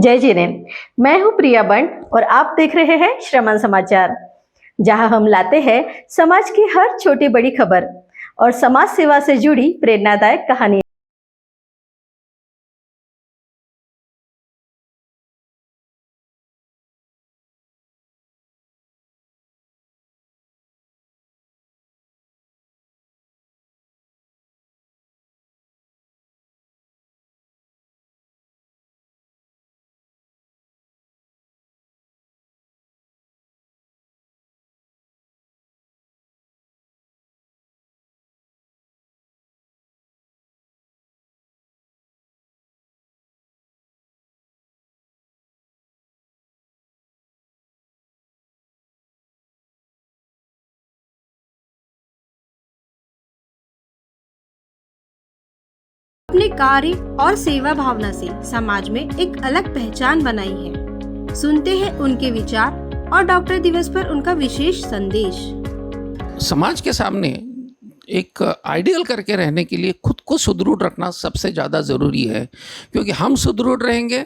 जय जिनेन। मैं हूं प्रिया बंड और आप देख रहे हैं श्रमण समाचार, जहां हम लाते हैं समाज की हर छोटी बड़ी खबर और समाज सेवा से जुड़ी प्रेरणादायक कहानी। अपने कार्य और सेवा भावना से समाज में एक अलग पहचान बनाई है। सुनते हैं उनके विचार और डॉक्टर दिवस पर उनका विशेष संदेश। समाज के सामने एक आइडियल करके रहने के लिए खुद को सुदृढ़ रखना सबसे ज़्यादा ज़रूरी है, क्योंकि हम सुदृढ़ रहेंगे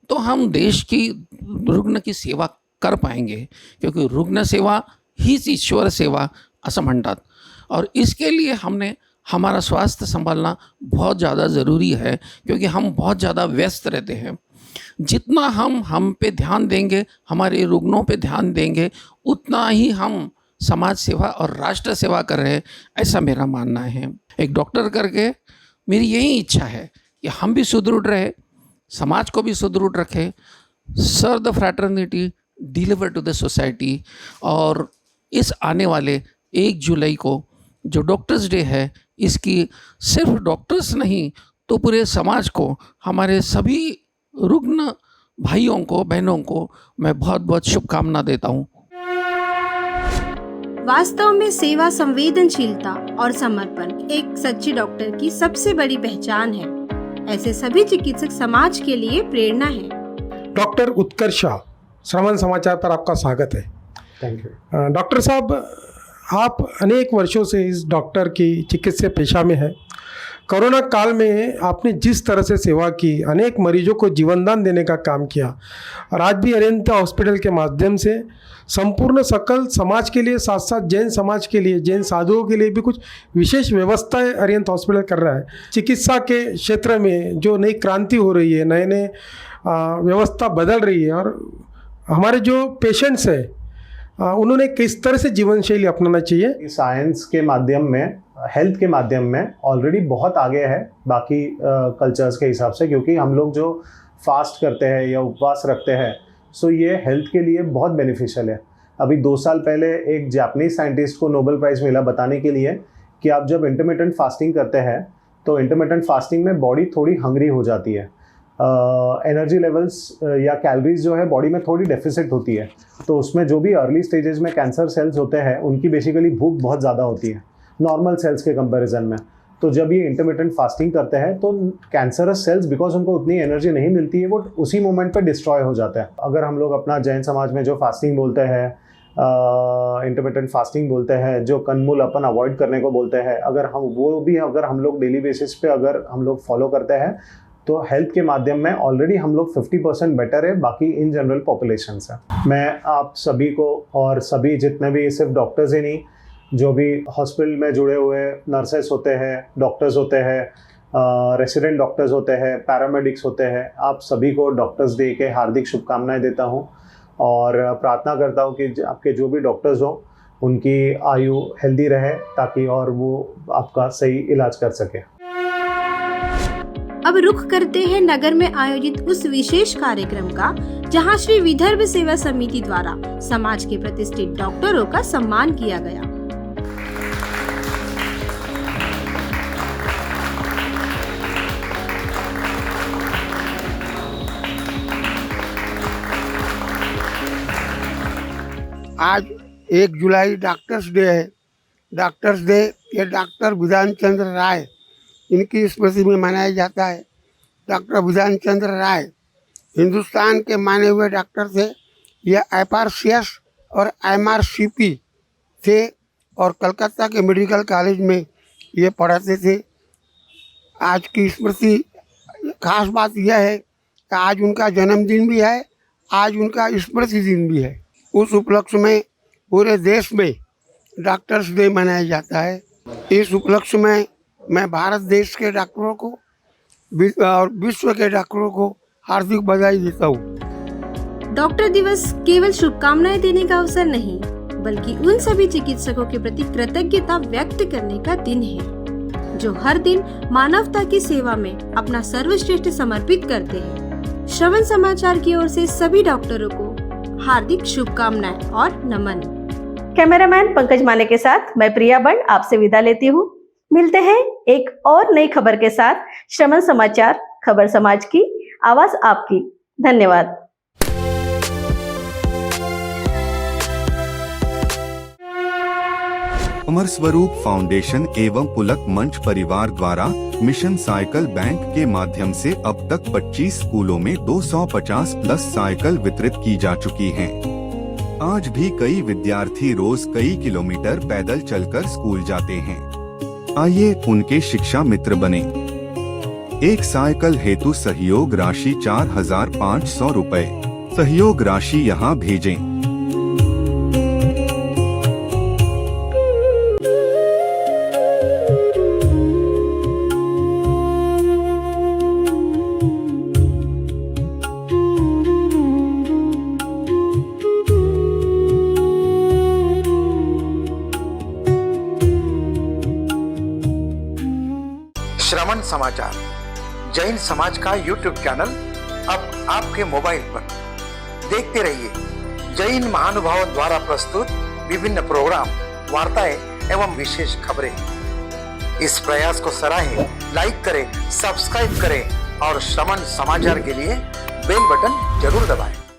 तो हम देश की रुग्ण की सेवा कर पाएंगे, क्योंकि रुग्ण सेवा हीच ईश्वर सेवा असं म्हणतात। और इसके लिए हमने हमारा स्वास्थ्य संभालना बहुत ज़्यादा ज़रूरी है, क्योंकि हम बहुत ज़्यादा व्यस्त रहते हैं। जितना हम पे ध्यान देंगे, हमारे रुग्णों पे ध्यान देंगे, उतना ही हम समाज सेवा और राष्ट्र सेवा कर रहे हैं, ऐसा मेरा मानना है। एक डॉक्टर करके मेरी यही इच्छा है कि हम भी सुदृढ़ रहे, समाज को भी सुदृढ़ रखें, serve the fraternity, deliver to the society. और इस आने वाले 1 जुलाई को जो डॉक्टर्स डे है, इसकी सिर्फ डॉक्टर्स नहीं तो पूरे समाज को, हमारे सभी रुग्ण भाइयों को बहनों को मैं बहुत बहुत शुभकामना देता हूँ। वास्तव में सेवा, संवेदनशीलता और समर्पण एक सच्चे डॉक्टर की सबसे बड़ी पहचान है। ऐसे सभी चिकित्सक समाज के लिए प्रेरणा है। डॉक्टर उत्कर्ष शाह, श्रवण समाचार पर आपका स्वागत है। Thank you. डॉक्टर साहब, आप अनेक वर्षों से इस डॉक्टर की चिकित्सा पेशा में हैं। कोरोना काल में आपने जिस तरह से सेवा की, अनेक मरीजों को जीवनदान देने का काम किया, और आज भी अरिहंत हॉस्पिटल के माध्यम से संपूर्ण सकल समाज के लिए, साथ साथ जैन समाज के लिए, जैन साधुओं के लिए भी कुछ विशेष व्यवस्थाएं अरिहंत हॉस्पिटल कर रहा है। चिकित्सा के क्षेत्र में जो नई क्रांति हो रही है, नए नए व्यवस्था बदल रही है, और हमारे जो पेशेंट्स हैं उन्होंने किस तरह से जीवन शैली अपनाना चाहिए। साइंस के माध्यम में, हेल्थ के माध्यम में ऑलरेडी बहुत आगे है बाकी कल्चर्स के हिसाब से, क्योंकि हम लोग जो फास्ट करते हैं या उपवास रखते हैं, सो ये हेल्थ के लिए बहुत बेनिफिशियल है। अभी 2 साल पहले एक जापानीज साइंटिस्ट को नोबेल प्राइज़ मिला बताने के लिए कि आप जब इंटरमिटेंट फास्टिंग करते हैं तो इंटरमिटेंट फास्टिंग में बॉडी थोड़ी हंग्री हो जाती है, एनर्जी लेवल्स या कैलोरीज जो है बॉडी में थोड़ी डेफिसिट होती है। तो उसमें जो भी अर्ली स्टेजेस में कैंसर सेल्स होते हैं, उनकी बेसिकली भूख बहुत ज़्यादा होती है नॉर्मल सेल्स के कंपैरिजन में। तो जब ये इंटरमिटेंट फास्टिंग करते हैं तो कैंसरस सेल्स, बिकॉज उनको उतनी एनर्जी नहीं मिलती है, वो उसी मोमेंट पे डिस्ट्रॉय हो जाता है। अगर हम लोग अपना जैन समाज में जो फास्टिंग बोलते हैं, इंटरमिटेंट फास्टिंग बोलते हैं, जो कंदमूल अपन अवॉइड करने को बोलते हैं, अगर हम लोग डेली बेसिस पे अगर हम लोग फॉलो करते हैं तो हेल्थ के माध्यम में ऑलरेडी हम लोग 50% बेटर है बाकी इन जनरल पॉपुलेशन से। मैं आप सभी को, और सभी जितने भी, सिर्फ डॉक्टर्स ही नहीं, जो भी हॉस्पिटल में जुड़े हुए नर्सेस होते हैं, डॉक्टर्स होते हैं, रेसिडेंट डॉक्टर्स होते हैं, पैरामेडिक्स होते हैं, आप सभी को डॉक्टर्स डे के हार्दिक शुभकामनाएं देता हूं, और प्रार्थना करता हूं कि आपके जो भी डॉक्टर्स हो उनकी आयु हेल्दी रहे, ताकि और वो आपका सही इलाज कर सके। अब रुख करते हैं नगर में आयोजित उस विशेष कार्यक्रम का, जहां श्री विदर्भ सेवा समिति द्वारा समाज के प्रतिष्ठित डॉक्टरों का सम्मान किया गया। आज 1 जुलाई डॉक्टर्स डे है। डॉक्टर्स डे ये डॉक्टर विधान चंद्र राय, इनकी स्मृति में मनाया जाता है। डॉक्टर विधान चंद्र राय हिंदुस्तान के माने हुए डॉक्टर थे। ये FRCS और MRCP थे, और कलकत्ता के मेडिकल कॉलेज में ये पढ़ाते थे। आज की स्मृति खास बात यह है कि आज उनका जन्मदिन भी है, आज उनका स्मृति दिन भी है। उस उपलक्ष्य में पूरे देश में डॉक्टर्स डे मनाया जाता है। इस उपलक्ष्य में मैं भारत देश के डॉक्टरों को और विश्व के डॉक्टरों को हार्दिक बधाई देता हूँ। डॉक्टर दिवस केवल शुभकामनाएं देने का अवसर नहीं, बल्कि उन सभी चिकित्सकों के प्रति कृतज्ञता व्यक्त करने का दिन है जो हर दिन मानवता की सेवा में अपना सर्वश्रेष्ठ समर्पित करते हैं। श्रवण समाचार की ओर से सभी डॉक्टरों को हार्दिक शुभकामनाएं और नमन। कैमरामैन पंकज माने के साथ मैं प्रिया बंड आपसे विदा लेती हूँ। मिलते हैं एक और नई खबर के साथ। श्रवण समाचार, खबर समाज की, आवाज आपकी। धन्यवाद। अमर स्वरूप फाउंडेशन एवं पुलक मंच परिवार द्वारा मिशन साइकिल बैंक के माध्यम से अब तक 25 स्कूलों में 250 प्लस साइकिल वितरित की जा चुकी हैं। आज भी कई विद्यार्थी रोज कई किलोमीटर पैदल चलकर स्कूल जाते हैं। आइए उनके शिक्षा मित्र बने। एक साइकिल हेतु सहयोग राशि 4,500 रुपए। सहयोग राशि यहाँ भेजें। श्रवण समाचार जैन समाज का यूट्यूब चैनल अब आपके मोबाइल पर। देखते रहिए जैन महानुभावों द्वारा प्रस्तुत विभिन्न प्रोग्राम, वार्ताएं एवं विशेष खबरें। इस प्रयास को सराहें, लाइक करें, सब्सक्राइब करें और श्रवण समाचार के लिए बेल बटन जरूर दबाएं।